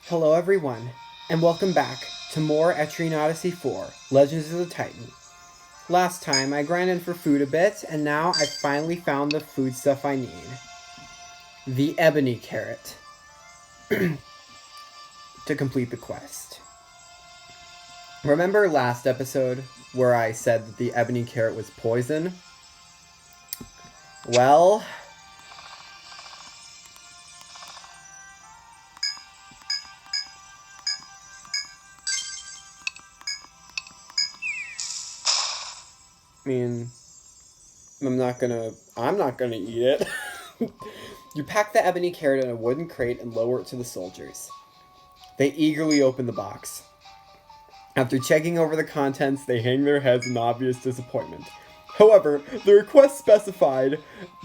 Hello everyone, and welcome back to more Etrian Odyssey 4, Legends of the Titan. Last time I grinded for food a bit, and now I finally found the food stuff I need. The ebony carrot. To complete the quest. Remember last episode where I said that the ebony carrot was poison? Well, I'm not gonna eat it. You pack the ebony carrot in a wooden crate and lower it to the soldiers. They eagerly open the box. After checking over the contents, they hang their heads in obvious disappointment. However, the request specified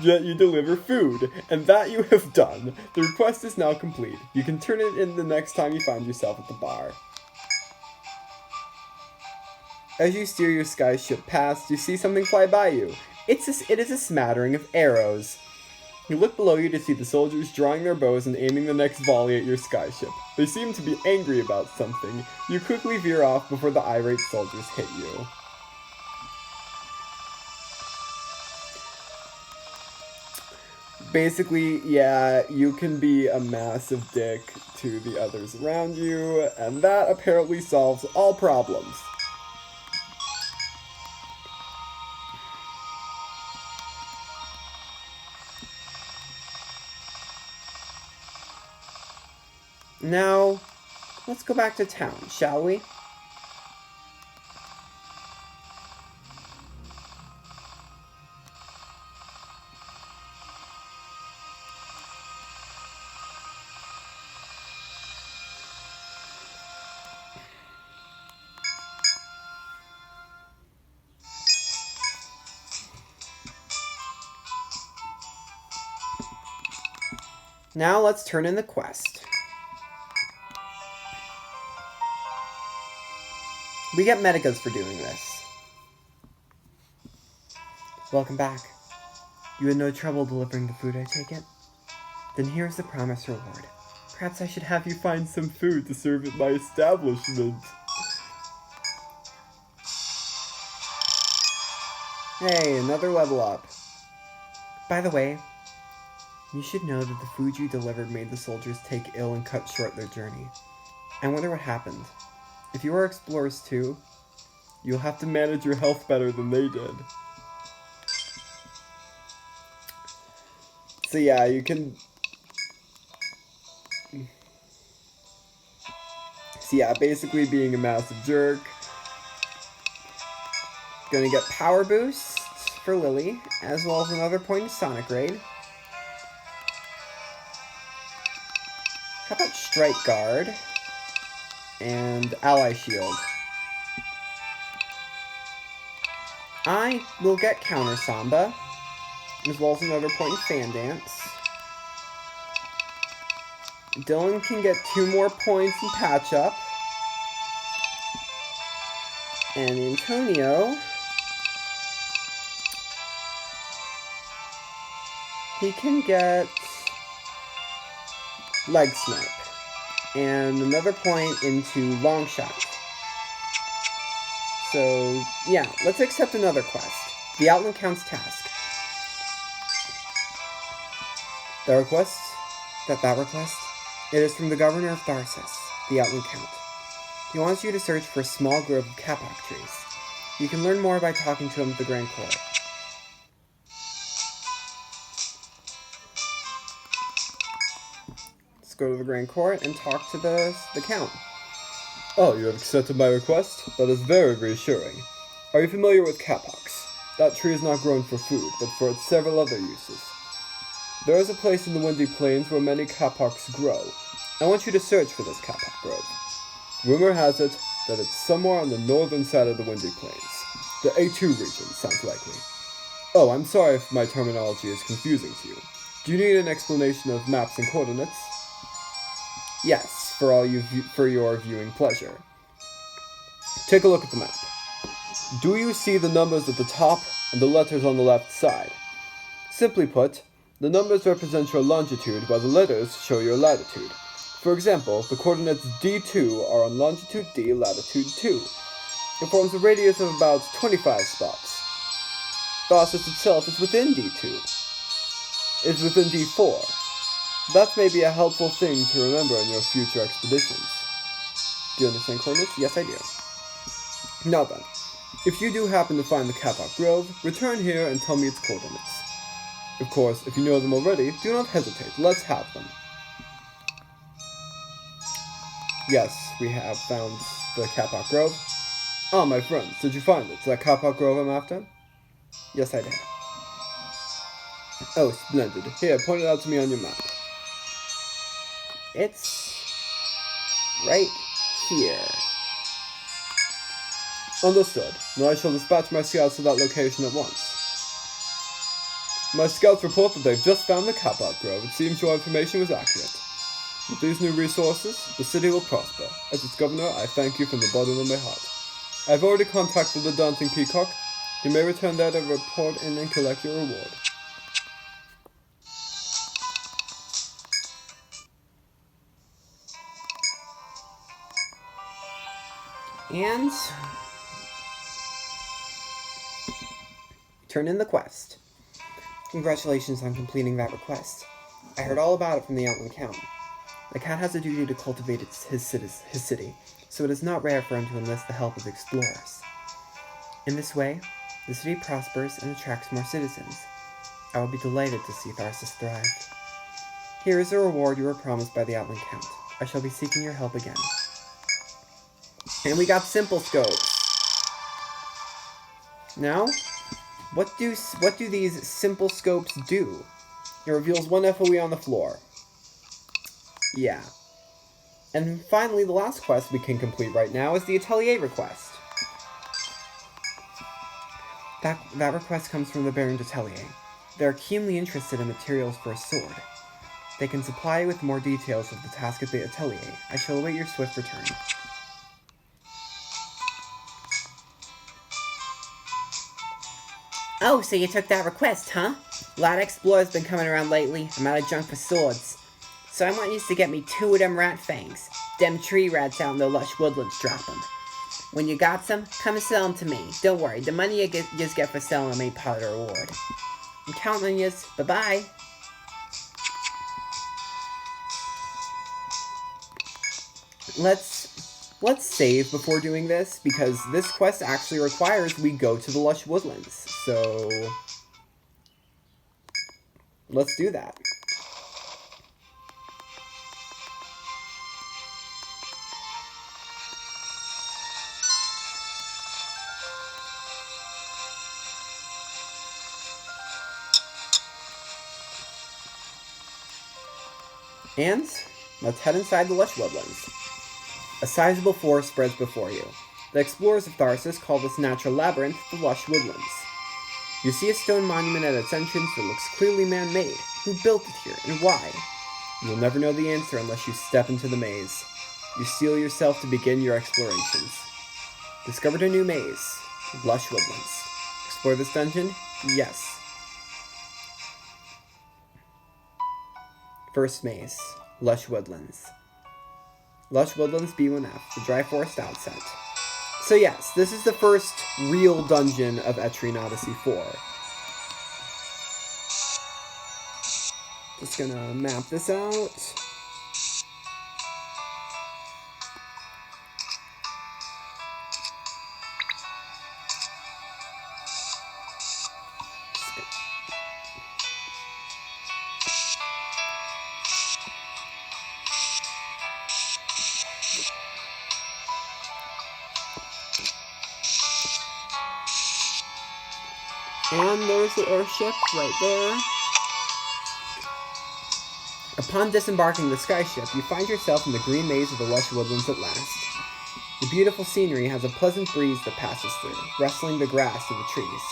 that you deliver food, and that you have done. The request is now complete. You can turn it in the next time you find yourself at the bar. As you steer your sky ship past, you see something fly by you. It is a smattering of arrows. You look below you to see the soldiers drawing their bows and aiming the next volley at your sky ship. They seem to be angry about something. You quickly veer off before the irate soldiers hit you. Basically, yeah, you can be a massive dick to the others around you, and that apparently solves all problems. Now, let's go back to town, shall we? Now let's turn in the quest. We get medicas for doing this. Welcome back. You had no trouble delivering the food, I take it? Then here's the promised reward. Perhaps I should have you find some food to serve at my establishment. Hey, another level up. By the way, you should know that the food you delivered made the soldiers take ill and cut short their journey. I wonder what happened. If you are explorers too, you'll have to manage your health better than they did. So yeah, you can... So yeah, basically being a massive jerk. Gonna get power boosts for Lily, as well as another point in Sonic Raid. How about Strike Guard? And Ally Shield. I will get Counter Samba, as well as another point in Fan Dance. Dylan can get 2 more points in Patch Up. And Antonio, he can get Leg Snipe. And another point into Long Shot. So, yeah, let's accept another quest. The Outland Count's task. That request, it is from the Governor of Tharsis, the Outland Count. He wants you to search for a small grove of kapok trees. You can learn more by talking to him at the Grand Court. Go to the Grand Court and talk to the Count. Oh, you have accepted my request? That is very reassuring. Are you familiar with kapoks? That tree is not grown for food, but for its several other uses. There is a place in the Windy Plains where many kapoks grow. I want you to search for this kapok grove. Rumor has it that it's somewhere on the northern side of the Windy Plains. The A2 region sounds likely. Oh, I'm sorry if my terminology is confusing to you. Do you need an explanation of maps and coordinates? Yes, for your viewing pleasure. Take a look at the map. Do you see the numbers at the top and the letters on the left side? Simply put, the numbers represent your longitude while the letters show your latitude. For example, the coordinates D2 are on longitude D, latitude 2. It forms a radius of about 25 spots. Tharsis itself is within D2. Is within D4. That may be a helpful thing to remember in your future expeditions. Do you understand coordinates? Yes, I do. Now then, if you do happen to find the Kapok Grove, return here and tell me its coordinates. Of course, if you know them already, do not hesitate. Let's have them. Yes, we have found the Kapok Grove. Ah, my friends, did you find it? Is that Kapok Grove I'm after? Yes, I did. Oh, splendid. Here, point it out to me on your map. It's right here. Understood. Now I shall dispatch my scouts to that location at once. My scouts report that they've just found the Kapok Grove. It seems your information was accurate. With these new resources, the city will prosper. As its governor, I thank you from the bottom of my heart. I've already contacted the Dancing Peacock. You may return there to report in and collect your reward. And turn in the quest. Congratulations on completing that request. I heard all about it from the Outland Count. The cat has a duty to cultivate his city, so it is not rare for him to enlist the help of explorers. In this way, the city prospers and attracts more citizens. I will be delighted to see Tharsis thrive. Here is a reward you were promised by the Outland Count. I shall be seeking your help again. And we got simple scopes. Now, what do these simple scopes do? It reveals one FOE on the floor. Yeah. And finally, the last quest we can complete right now is the Atelier request. That request comes from the Baron d'Atelier. They are keenly interested in materials for a sword. They can supply you with more details of the task at the Atelier. I shall await your swift return. Oh, so you took that request, huh? A lot of explorers been coming around lately. I'm out of junk for swords. So I want you to get me 2 of them rat fangs. Them tree rats out in the Lush Woodlands drop them. When you got some, come and sell them to me. Don't worry, the money you just get for selling them ain't part of the reward. I'm counting on yous. Bye-bye. Let's save before doing this, because this quest actually requires we go to the Lush Woodlands. So let's do that. And let's head inside the Lush Woodlands. A sizable forest spreads before you. The explorers of Tharsis call this natural labyrinth the Lush Woodlands. You see a stone monument at its entrance that looks clearly man-made. Who built it here, and why? You'll never know the answer unless you step into the maze. You steel yourself to begin your explorations. Discovered a new maze, Lush Woodlands. Explore this dungeon? Yes. First maze, Lush Woodlands. Lush Woodlands B1F, the Dry Forest Outset. So yes, this is the first real dungeon of Etrian Odyssey 4. Just gonna map this out. And there's the airship right there. Upon disembarking the skyship, you find yourself in the green maze of the Lush Woodlands at last. The beautiful scenery has a pleasant breeze that passes through, rustling the grass and the trees.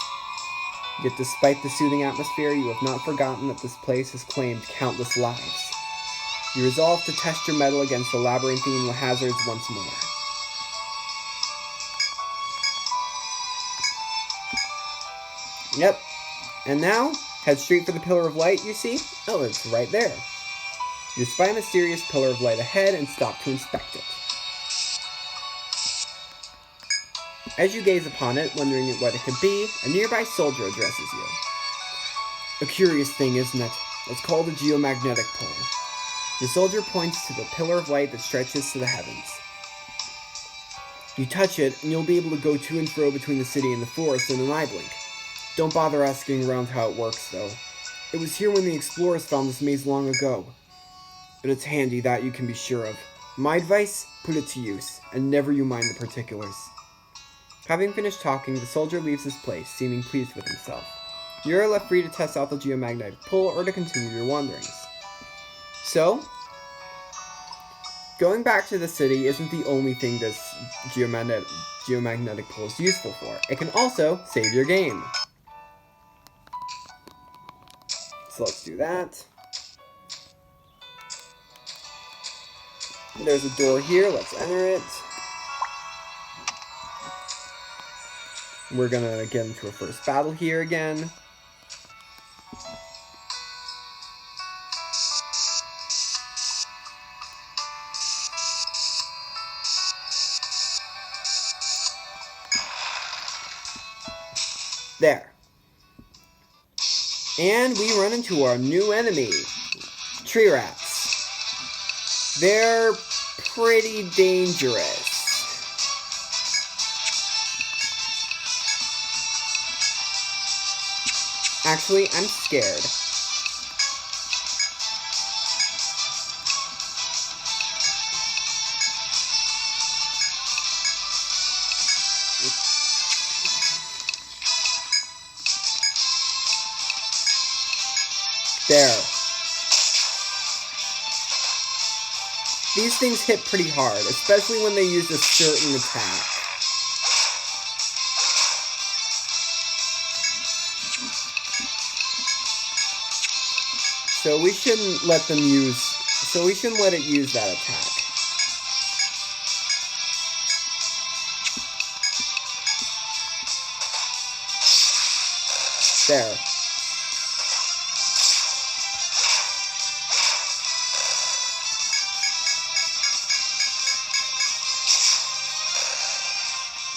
Yet despite the soothing atmosphere, you have not forgotten that this place has claimed countless lives. You resolve to test your mettle against the labyrinthine hazards once more. Yep. And now, head straight for the Pillar of Light, you see? Oh, it's right there. You spy a mysterious pillar of light ahead and stop to inspect it. As you gaze upon it, wondering what it could be, a nearby soldier addresses you. A curious thing, isn't it? It's called a geomagnetic pole. The soldier points to the pillar of light that stretches to the heavens. You touch it, and you'll be able to go to and fro between the city and the forest in an eye blink. Don't bother asking around how it works, though. It was here when the explorers found this maze long ago. But it's handy, that you can be sure of. My advice? Put it to use, and never you mind the particulars. Having finished talking, the soldier leaves his place, seeming pleased with himself. You are left free to test out the geomagnetic pull or to continue your wanderings. So, going back to the city isn't the only thing this geomagnetic pull is useful for. It can also save your game. So let's do that. There's a door here, let's enter it. We're gonna get into a first battle here again. There. And we run into our new enemy, tree rats. They're pretty dangerous. Actually, I'm scared. There. These things hit pretty hard, especially when they use a certain attack. So we shouldn't let it use that attack. There.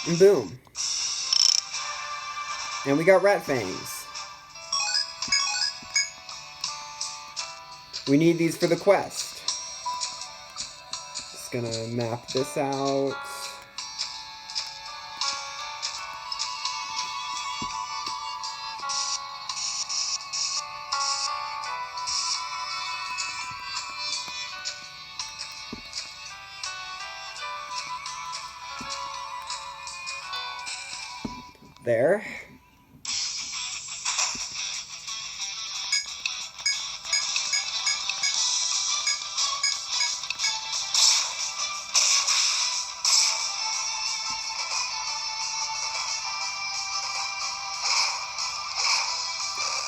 And boom. And we got rat fangs. We need these for the quest. Just gonna map this out. There.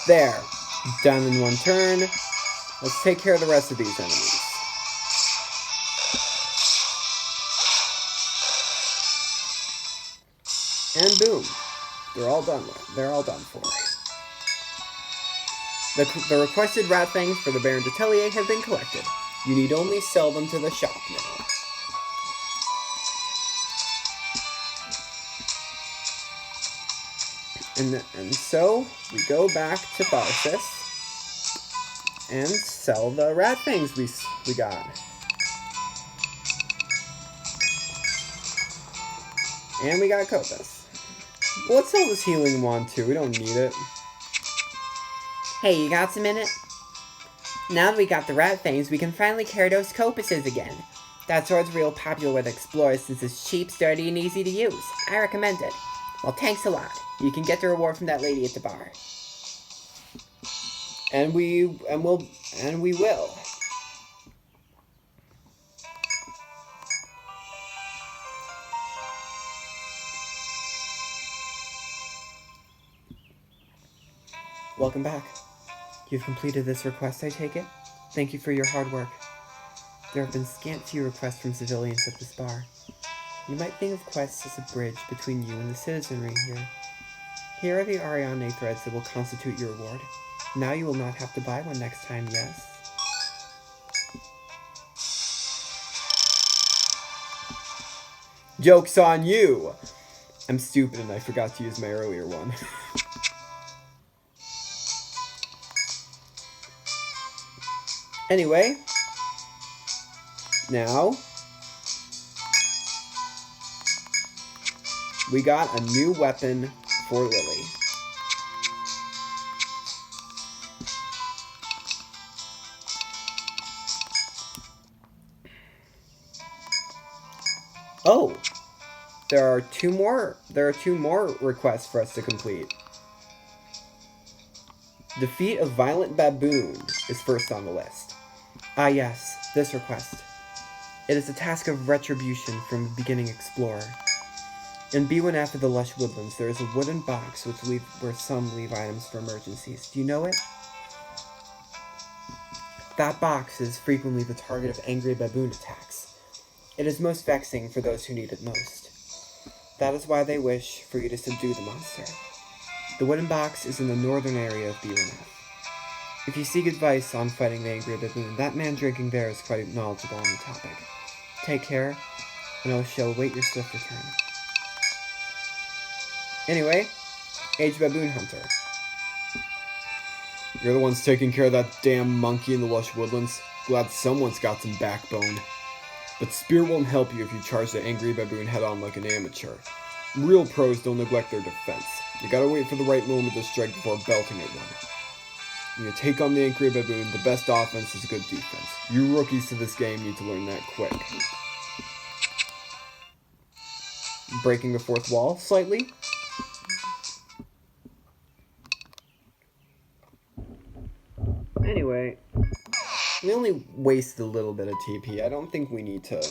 There. Done in one turn. Let's take care of the rest of these enemies. And boom. They're all done with. They're all done for. The requested rat fangs for the Baron's Atelier have been collected. You need only sell them to the shop now. And so, we go back to Tharsis and sell the rat fangs we got. And we got Copas. Well, let's sell this healing wand too, we don't need it. Hey, you got a minute? Now that we got the rat fangs, we can finally carry those Copuses again. That sword's real popular with explorers since it's cheap, sturdy, and easy to use. I recommend it. Well, thanks a lot. You can get the reward from that lady at the bar. And we will. Welcome back. You've completed this request, I take it? Thank you for your hard work. There have been scant few requests from civilians at this bar. You might think of quests as a bridge between you and the citizenry here. Here are the Ariane threads that will constitute your reward. Now you will not have to buy one next time, yes? Joke's on you! I'm stupid and I forgot to use my earlier one. Anyway, now we got a new weapon for Lily. Oh, there are two more requests for us to complete. Defeat a violent baboon is first on the list. Ah yes, this request. It is a task of retribution from a beginning explorer. In B1F of the Lush Woodlands, there is a wooden box where some leave items for emergencies. Do you know it? That box is frequently the target of angry baboon attacks. It is most vexing for those who need it most. That is why they wish for you to subdue the monster. The wooden box is in the northern area of B1F. If you seek advice on fighting the angry baboon, that man drinking there is quite knowledgeable on the topic. Take care, and I shall await your swift return. Anyway, Age Baboon Hunter. You're the ones taking care of that damn monkey in the Lush Woodlands. Glad someone's got some backbone. But spear won't help you if you charge the angry baboon head-on like an amateur. Real pros don't neglect their defense. You gotta wait for the right moment to strike before belting at one. When you take on the angry baboon, the best offense is good defense. You rookies to this game need to learn that quick. Breaking the fourth wall slightly. Anyway, we only wasted a little bit of TP. I don't think we need to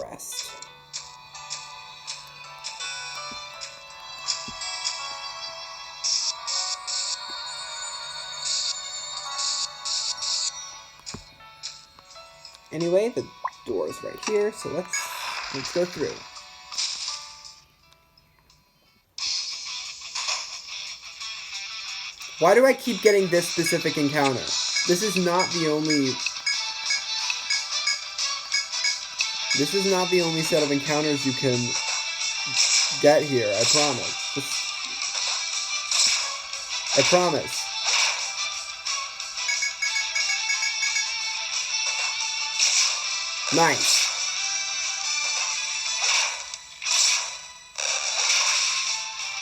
rest. Anyway, the door is right here, so let's go through. Why do I keep getting this specific encounter? This is not the only set of encounters you can get here, I promise. I promise. Nice.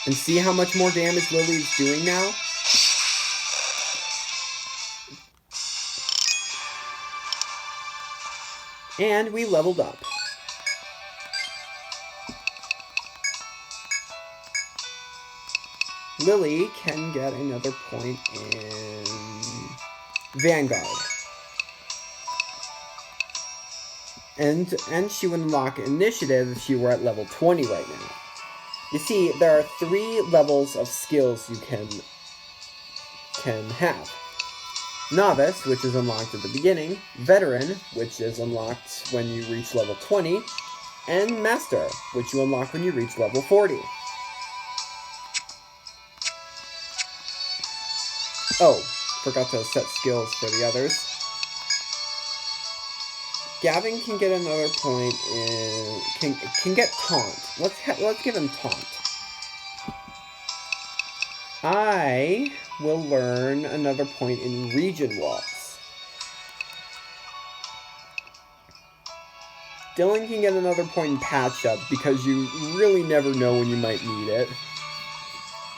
And see how much more damage Lily's doing now? And we leveled up. Lily can get another point in Vanguard. And she would unlock Initiative if she were at level 20 right now. You see, there are 3 levels of skills you can have. Novice, which is unlocked at the beginning, Veteran, which is unlocked when you reach level 20, and Master, which you unlock when you reach level 40. Oh, forgot to set skills for the others. Gavin can get another point in... can get Taunt. Let's give him Taunt. I will learn another point in Region Walls. Dylan can get another point in Patch Up because you really never know when you might need it.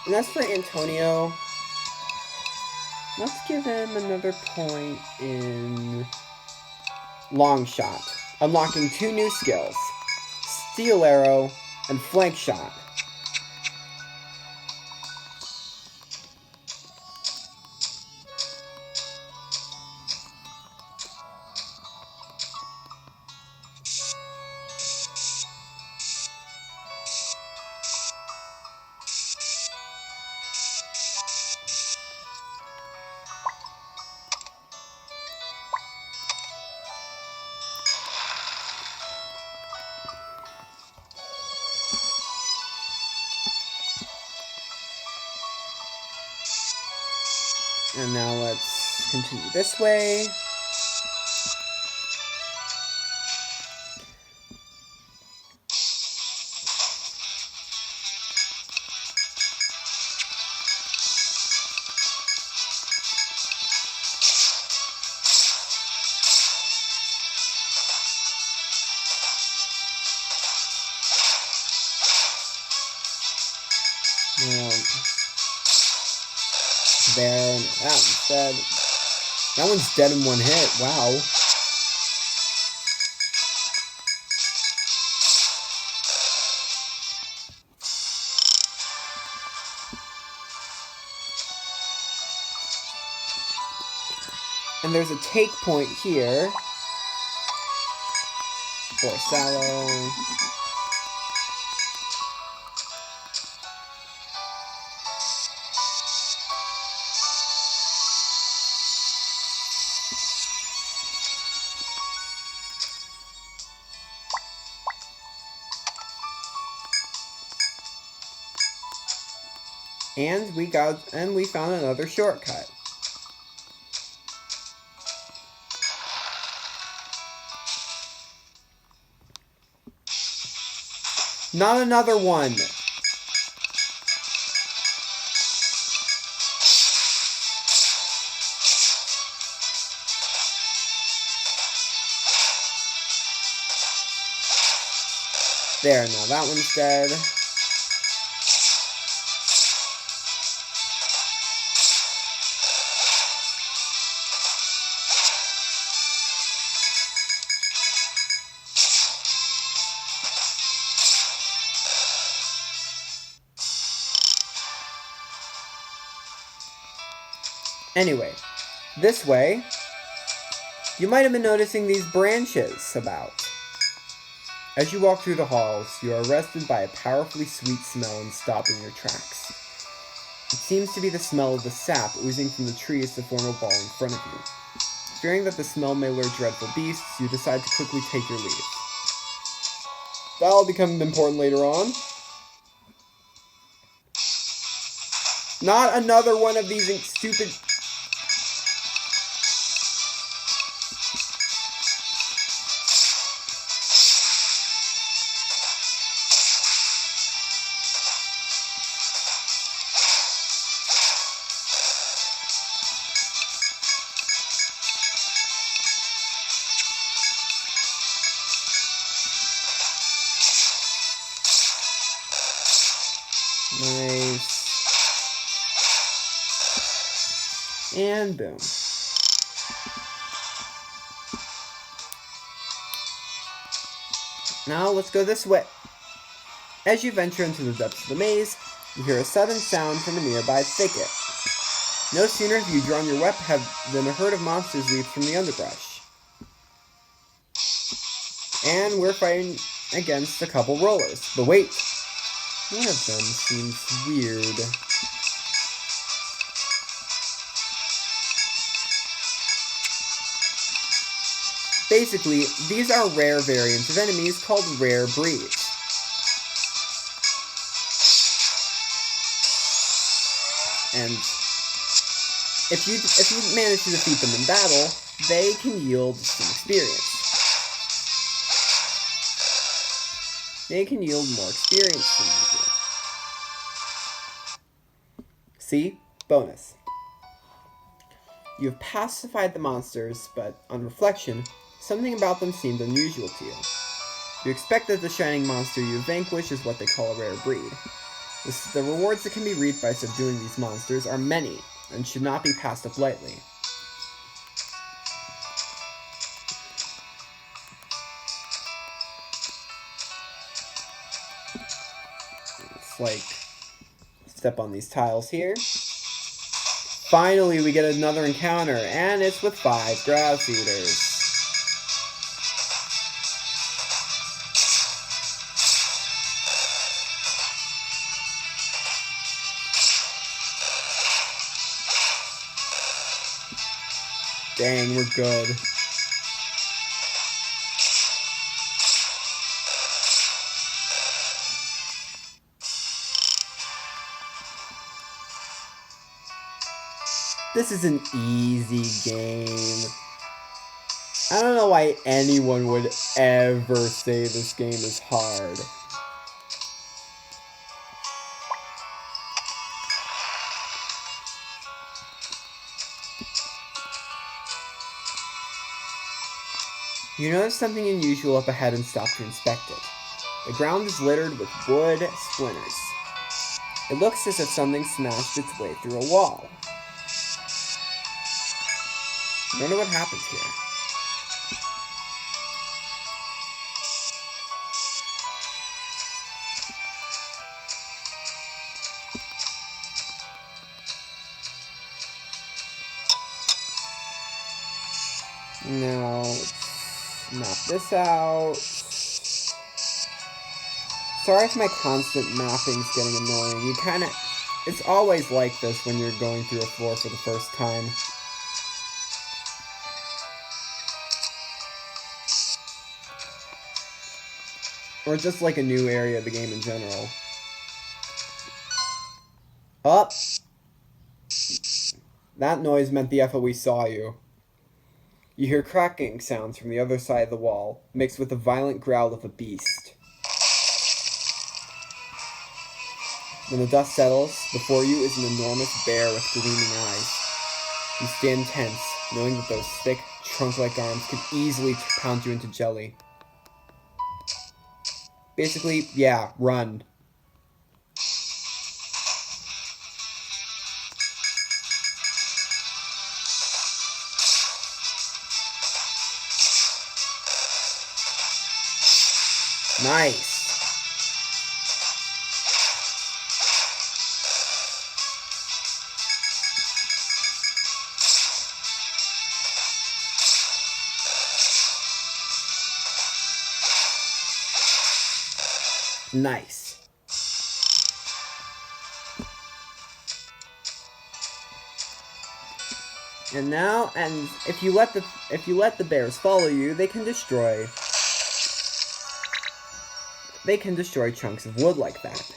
And as for Antonio, let's give him another point in Long Shot, unlocking 2 new skills, Steel Arrow and Flank Shot. And now let's continue this way. That one's dead. That one's dead in one hit. Wow. And there's a take point here for Sallow. And we found another shortcut. Not another one. There, now that one's dead. Anyway, this way, you might have been noticing these branches about. As you walk through the halls, you are arrested by a powerfully sweet smell and stop in your tracks. It seems to be the smell of the sap oozing from the trees to form a ball in front of you. Fearing that the smell may lure dreadful beasts, you decide to quickly take your leave. That'll become important later on. Not another one of these stupid... Nice. And boom. Now let's go this way. As you venture into the depths of the maze, you hear a sudden sound from a nearby thicket. No sooner have you drawn your weapon than a herd of monsters leaps from the underbrush. And we're fighting against a couple rollers. But wait! One of them seems weird. Basically, these are rare variants of enemies called rare breeds. And if you manage to defeat them in battle, they can yield some experience. They can yield more experience than usual. See? Bonus. You have pacified the monsters, but on reflection, something about them seemed unusual to you. You expect that the shining monster you vanquish is what they call a rare breed. The rewards that can be reaped by subduing these monsters are many, and should not be passed up lightly. It's like, step on these tiles here. Finally, we get another encounter, and it's with 5 grass eaters. Dang, we're good. This is an easy game. I don't know why anyone would ever say this game is hard. You notice something unusual up ahead and stop to inspect it. The ground is littered with wood splinters. It looks as if something smashed its way through a wall. I wonder what happens here. Now, let's map this out. Sorry if my constant mapping's getting annoying. It's always like this when you're going through a floor for the first time. Or just like a new area of the game in general. Up! That noise meant the FOE saw you. You hear cracking sounds from the other side of the wall, mixed with the violent growl of a beast. When the dust settles, before you is an enormous bear with gleaming eyes. You stand tense, knowing that those thick, trunk-like arms could easily pound you into jelly. Basically, yeah, run. Nice. Nice. And now, if you let the bears follow you, they can destroy chunks of wood like that.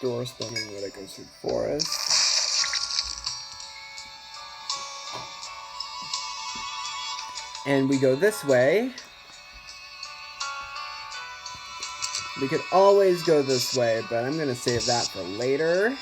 Door spinning when it goes through the forest. And we go this way. We could always go this way, but I'm gonna save that for later.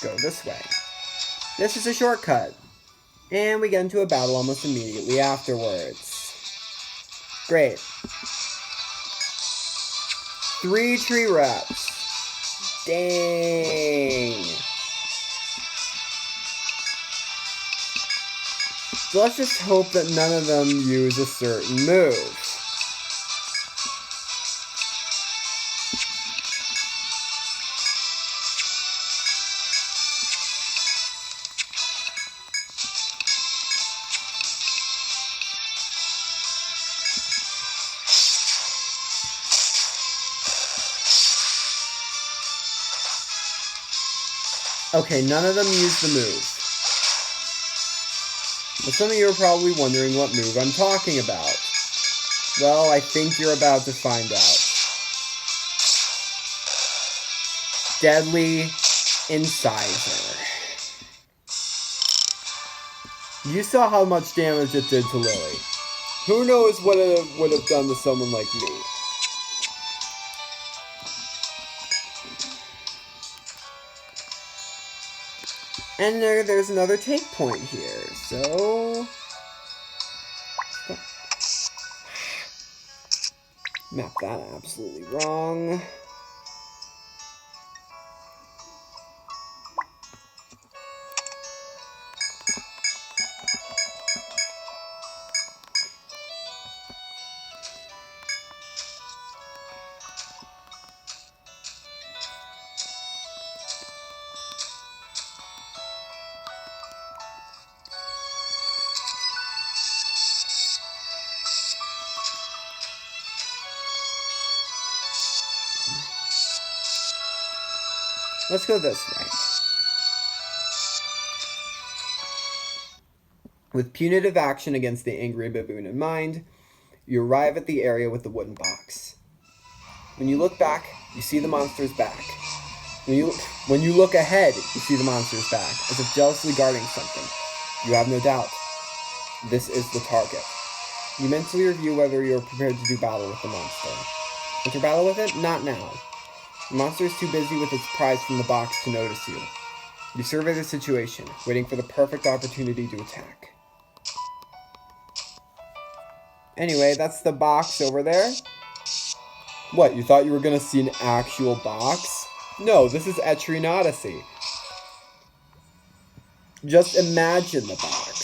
Go this way. This is a shortcut. And we get into a battle almost immediately afterwards. Great. 3 tree rats. Dang. So let's just hope that none of them use a certain move. Okay, none of them used the move. But some of you are probably wondering what move I'm talking about. Well, I think you're about to find out. Deadly Incisor. You saw how much damage it did to Lily. Who knows what it would have done to someone like me? And there's another take point here, so... Map that absolutely wrong. Let's go this way. With punitive action against the angry baboon in mind, you arrive at the area with the wooden box. When you look back, you see the monster's back. When you look ahead, you see the monster's back, as if jealously guarding something. You have no doubt. This is the target. You mentally review whether you are prepared to do battle with the monster. Enter battle with it? Not now. The monster is too busy with its prize from the box to notice you. You survey the situation, waiting for the perfect opportunity to attack. Anyway, that's the box over there. What, you thought you were gonna see an actual box? No, this is Etrian Odyssey. Just imagine the box.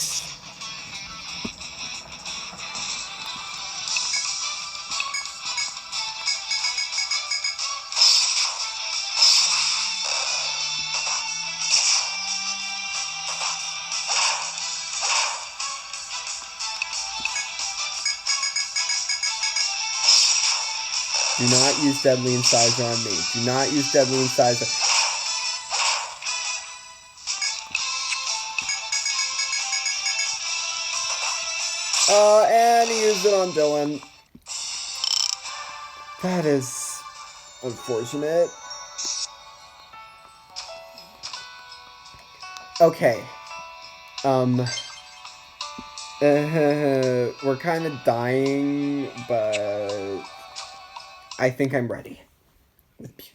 Do not use deadly incisor on me. Do not use deadly incisor. And he used it on Dylan. That is unfortunate. Okay. We're kind of dying, but I think I'm ready. Let's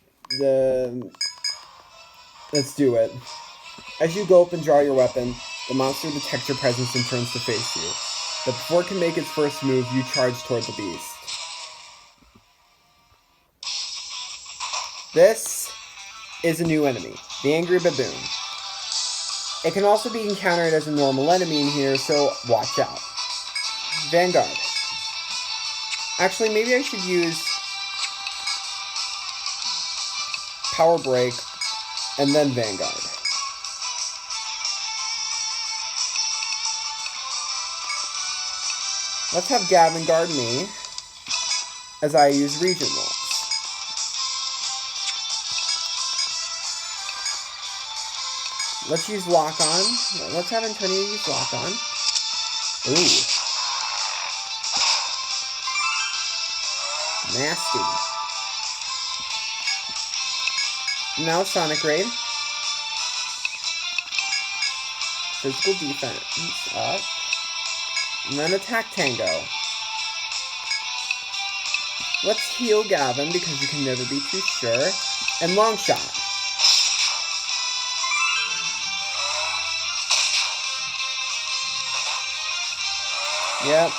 do it. As you go up and draw your weapon, the monster detects your presence and turns to face you. But before it can make its first move, you charge toward the beast. This is a new enemy, the angry baboon. It can also be encountered as a normal enemy in here, so watch out. Vanguard. Actually, maybe I should use Power Break and then Vanguard. Let's have Gavin guard me as I use Region Walls. Let's use Lock On. Let's have Antonio use Lock On. Ooh. Nasty. Now Sonic Raid. Physical defense up. And then Attack Tango. Let's heal Gavin because you can never be too sure. And Long Shot. Yep.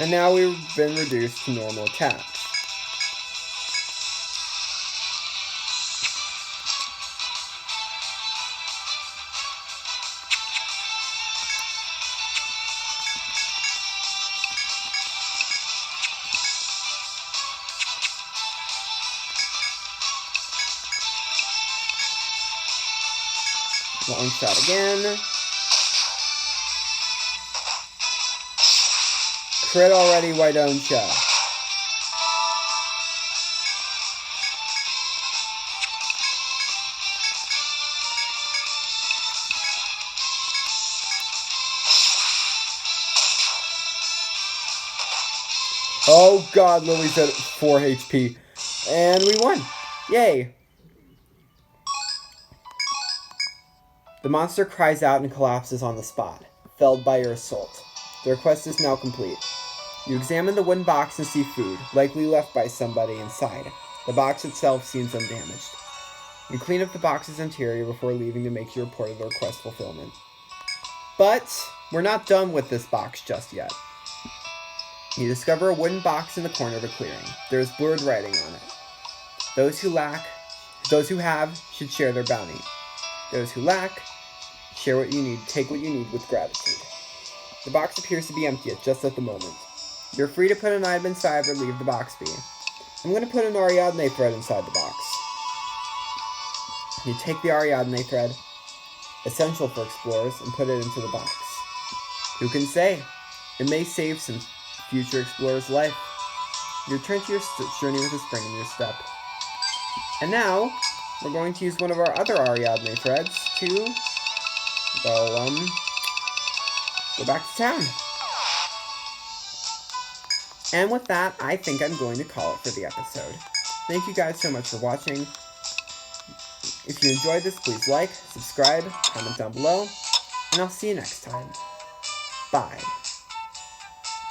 And now we've been reduced to normal attacks. Long shot again. Crit already, why don't ya? Oh god, Lily's at 4 HP. And we won. Yay. The monster cries out and collapses on the spot, felled by your assault. The request is now complete. You examine the wooden box and see food, likely left by somebody inside. The box itself seems undamaged. You clean up the box's interior before leaving to make your report of the request fulfillment. But we're not done with this box just yet. You discover a wooden box in the corner of a clearing. There is blurred writing on it. Those who have should share their bounty. Those who lack, share what you need, take what you need with gratitude. The box appears to be empty just at the moment. You're free to put an item inside or leave the box be. I'm going to put an Ariadne thread inside the box. You take the Ariadne thread, essential for explorers, and put it into the box. Who can say? It may save some future explorer's life. You return to your journey with a spring in your step. And now, we're going to use one of our other Ariadne threads to go back to town. And with that, I think I'm going to call it for the episode. Thank you guys so much for watching. If you enjoyed this, please like, subscribe, comment down below, and I'll see you next time. Bye.